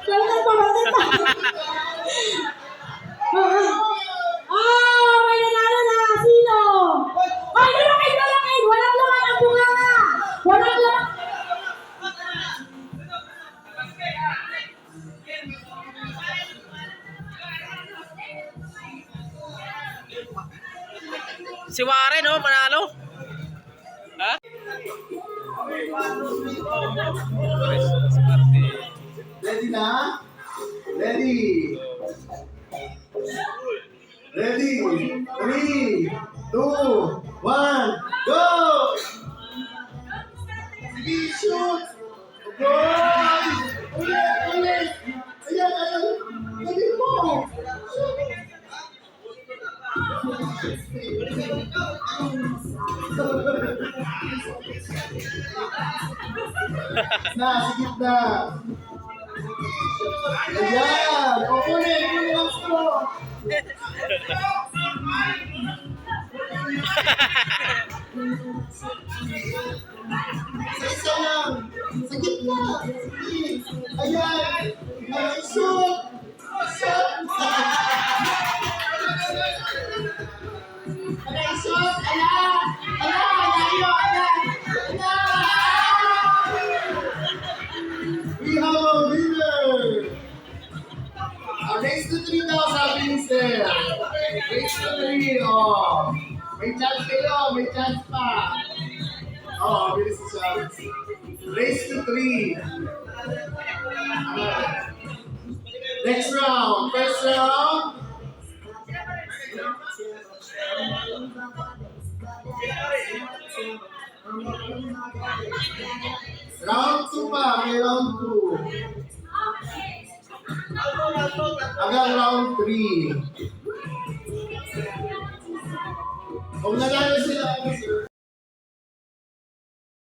Lalakad pa, lalakad pa. May nanalo na. Sino? Ay, lalakad, lalakad. Walang laman ang bunganga. Walang laman. Si Warren, oh, panalo. Ha? Ready na? Ready? Ready? 3, 2, 1, go! Sige, shoot! Go! Ulit, ulit! Ayan, ayan! Ulit mo! Na, sa gitna! Ayan! O, kunin! Kunin ang straw! Isa lang! Sa gitna! Ayan! Ayan! Shoot! Shoot! Ayan! Shoot! Ayan! Ayan! Layo! Ayan! We have a winner! Race to 3 daw, sabi ni Sir. Race to 3, oh. May chance kayo, may chance pa. Oh, bilis siya. Race to 3. Next round. First round. Round 2 pa, may round 2. Hanggang round 3. Kung nanalo sila,